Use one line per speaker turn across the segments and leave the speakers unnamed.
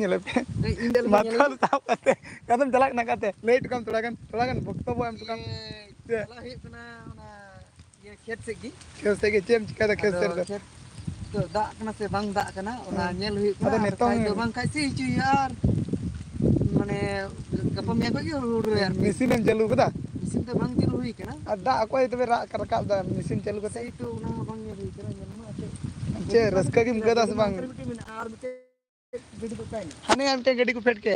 nyelep matal tau kate kadam jalak na kate late kam थोड़ा kan bokto bo am tukam
चला है कना ना ये खेत से की
chem chika da khes ser
खेत तो दा कना से बांग दा कना ओना नेल हुई
Ada
कना
netong
खाई दो बांग खाई सी ची यार माने गपा मिया को की यार
mesin em jalu kada
इसिन तो बांग चलू हुई कना
ada akoy tebe rak rakab da mesin chalu kate
सही तो ना बांग नेल हुई कना जन्म आते
che raska kim gada se bang
आर बते गडी को काई
hane am te gadi ko fet ke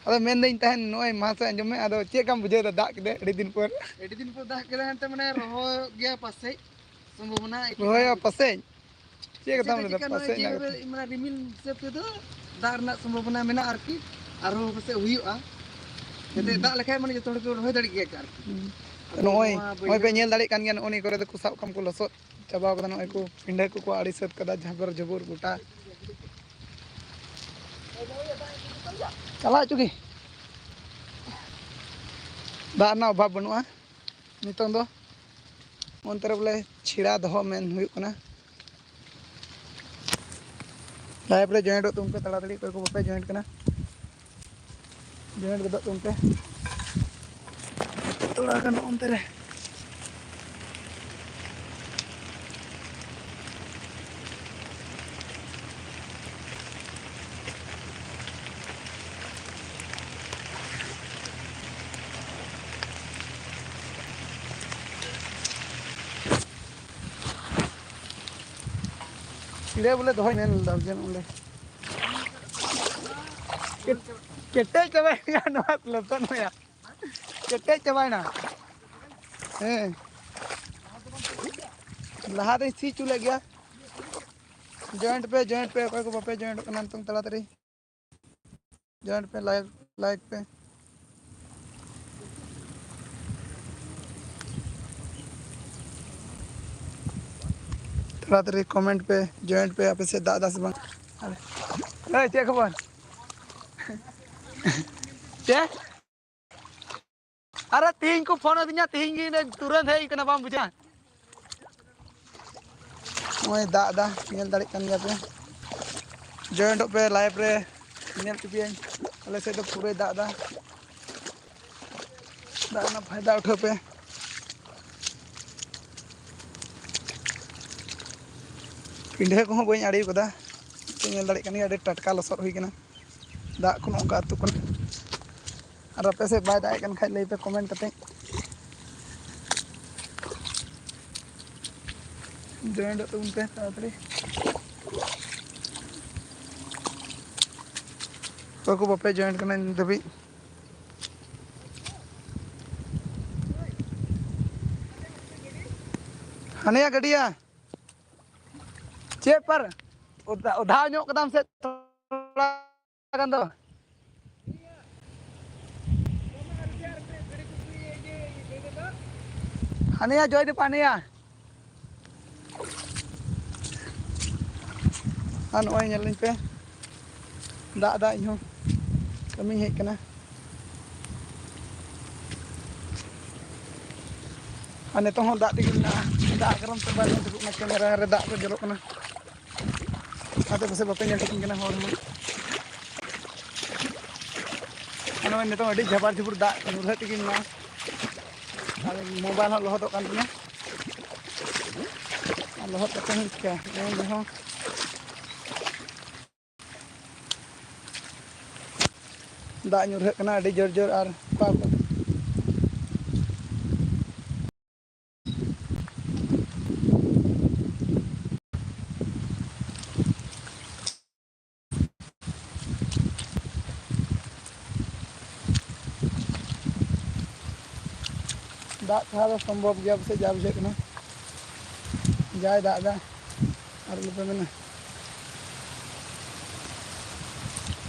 ada men dain tahen noy masa anjom me ado che kam bujhe da dak de adi din por
दा केला हंते माने रहो गया पासे संभावना
roya pase che
ᱪᱮᱫ
kadam da
ᱪᱮᱠᱟ
pase na
ᱱᱚᱜᱼᱚᱭ ᱢᱟᱱᱮ ᱨᱤᱢᱤᱞ ᱦᱤᱥᱟᱹᱵ ᱛᱮᱫᱚ ᱫᱟᱜ ᱨᱮᱱᱟᱜ ᱥᱚᱢᱵᱷᱚᱵᱚᱱᱟ ᱢᱮᱱᱟᱜᱼᱟ ᱟᱨᱠᱤ ᱟᱨᱦᱚᱸ ᱯᱟᱥᱮᱡ ᱦᱩᱭᱩᱜᱼᱟ ᱡᱟᱛᱮ ᱫᱟᱜ ᱞᱮᱠᱷᱟᱡ ᱢᱟᱱᱮ ᱡᱚᱛᱚ ᱦᱚᱲ ᱠᱚ ᱨᱚᱦᱚᱭ ᱫᱟᱲᱮᱜ ᱜᱮᱭᱟ ᱟᱨᱠᱤ
noy noy pe nyel dali kan gan oni kore da ku sab kam ko losot chaba kada noy ko pindha ko adi sat kada jhabor jabur gota chala chuki da na obhab banua nitong do ontere bole chira doho men huyuk kana live re join do tumpe taladali ko bape join kana join do tumpe tola kan ontere chira bole doho men jen ole kete chabai ya no loton ya kete chabai na laha de si chule gya joint पे कोई को बापे joint करना तुम तलातरी joint पे like पे तलातरी comment पे joint पे आप से दादा से बंग अरे चेक खबर चेक अरे तीन को फोन दिया तीन की तुरंत है इकना बाम बुझा ओए दादा नेल दाड़ी kan gya pe joint पे लाइव रे नेल पे अले से तो पूरे दादा ना फायदा उठो पे पिंढे को बई आड़ी कदा नेल दाड़ी kan अडी टटका लसर हुई कना दा को नोका अतु कना और आपे से बाय दाय kan खाइ लई पे कमेंट कते join do tumpe तातरी को बापे join करना दबी हनिया गडिया चे पर उधा ᱧᱚᱜ कदम से थोड़ा गन दो हनिया जोय दे पानिया an oy nyel pe da inho kami hej kana ane to hon da tigi na da karam te bal te na kamera re da ko jero kana ate pase bape nyel tikin kana hor mo ano ne to adi jabar jubur da nurha tikin na ane mobile hon lohot kan tinya lohot ka hin ka ne ho दा nyurhe kana adi jor jor ar pa दा था संभव गया से जा बुझे kana जाय दा ar lupa mena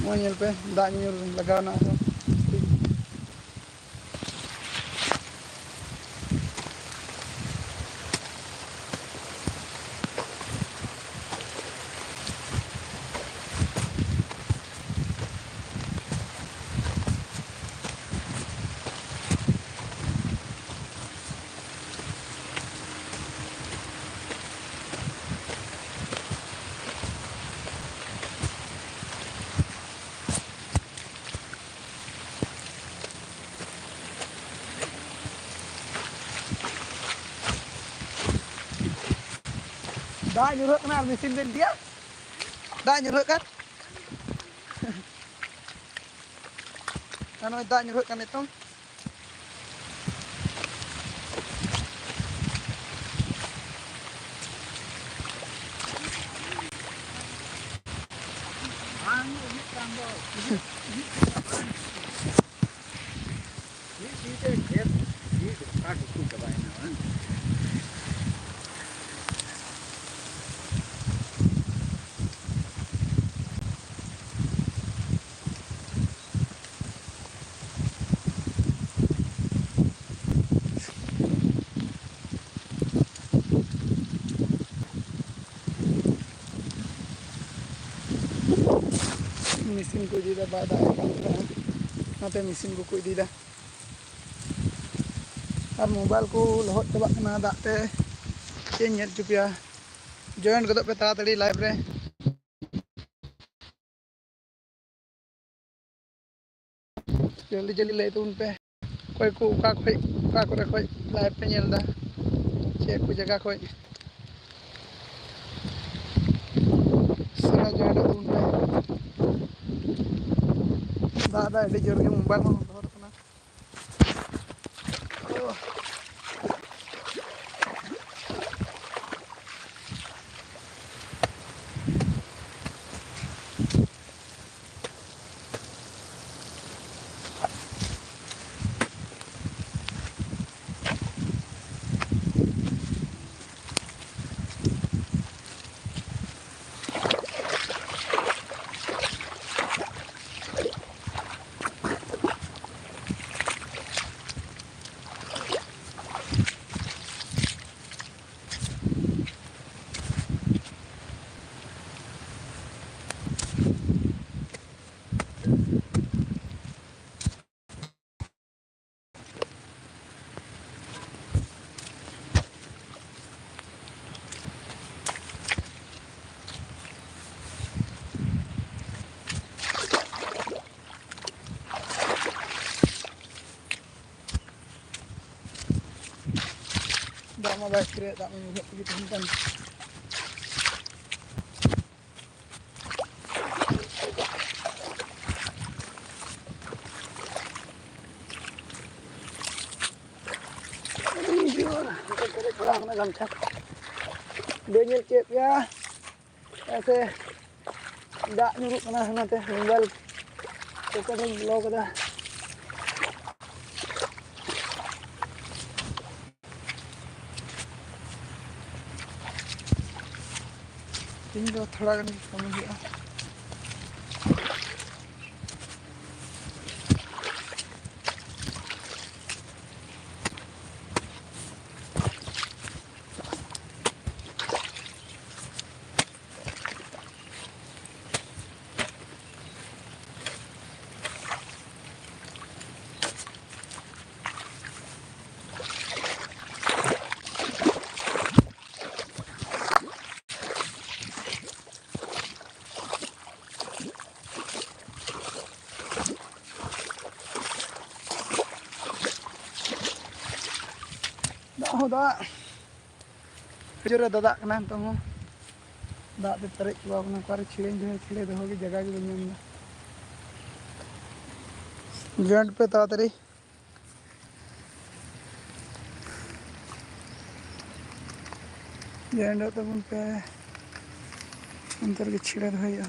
mo nyel pe da nyur lagaw na ako दा nyuruh kena mesin din dia. Da nyuruh kan? Kan da nyuruh kan itu. Mesin ko dida ba da nate mesin ko dida ar mobile ko lohot chaba kana da te chen nyet chupia join godok pe taratari live re जल्दी जल्दी ले तो उन पे कोई को का करे कोई लाइव पे nyel da che को जगह कोई सारा join तो उन पे दा एडी जोर के मोबाइल में धर कना दा मा बाइक रे दा में gitu kan dia nyel cep ya ऐसे दा nyuruk kana nate mobile ko kan blow kada ini do thoda gan kami huआ दा जोरे दादा कना तो हूं दा ते तरे चबा बना कर छिड़े दो की जगह की बन जॉइंट पे तातरी जॉइंट तो उन पे अंतर के छिड़े दो या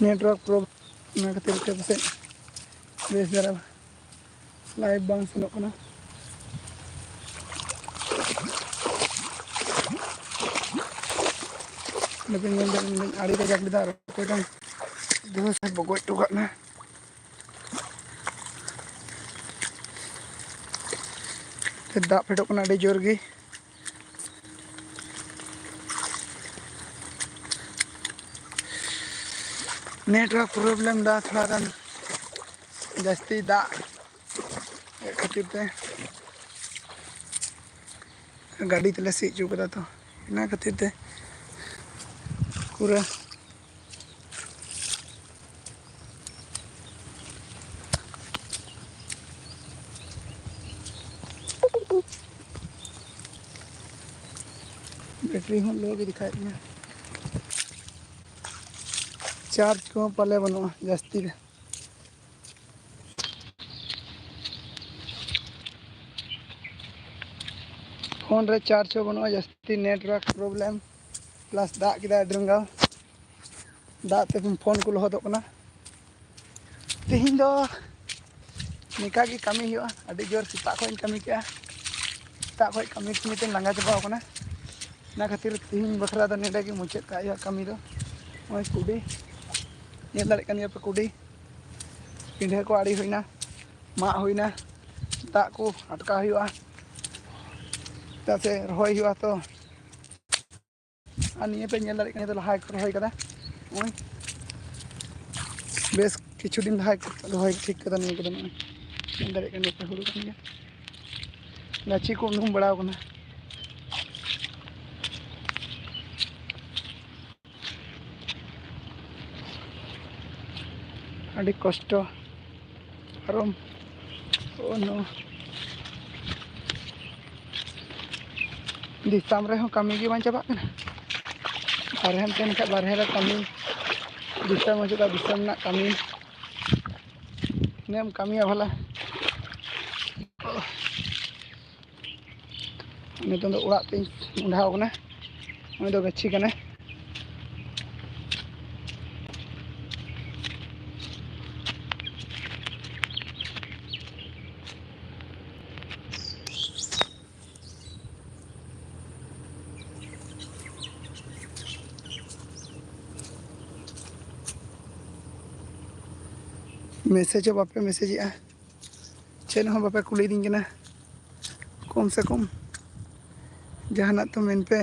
नेटवर्क प्रॉब्लम खातिर के पासे बेस जरा लाइव बांग सुनो कना लेकिन मैं आड़ी का जाक लिदा को जन दो से बगोय तो ना ते दा फेडो कना आड़ी जोर गी नेटवर्क प्रॉब्लम दा थोड़ा गान जास्ती दा खातिर ते गाड़ी तले सी चुक कदा तो ना खातिर ते पूरा बैटरी हूँ लो भी दिखाई दिया चार्ज को पले बनवा जास्ती रे फोन रे चार्ज हो बनवा जास्ती नेटवर्क प्रॉब्लम प्लस दाग किदा ड्रंगाव दाग ते फोन को लहदोग कना तेहिं दो निका की कमी हुआ अभी जोर सेता खो कमी के सेता खो कमी ते लंगा चाबा कना ना खातिर तेहिं बखरा दो नेडे की मुचाद का कमी दो ओय कुडी नेल दाड़े कन पे कुडी पिंढे को आड़ी हुईना मा हुईना दाग को अटका हुआ से रही हुआ तो निये पे नेल दाड़े कन तो लहा को रही कदा ओय बेस किछु दिन लहा रही ठीक कदा निये कदा नेल दाड़े कन पे हुड़ू कन गाची को उनुम बड़ा कना अड़ी कष्ट आरम ओ नो दिसम रे कमी की बां चाबा बारहे तेन खा बारहे रे कमी दिसम हजूगा दिसम ना कमी नेम कमिया भला नितों दो उड़ाग ते उंढाव कना ओय दो गाछी कना मैसेज बापे मैसेज चेन हो बापे कुली दिन कम से कम जहाना तो मेन पे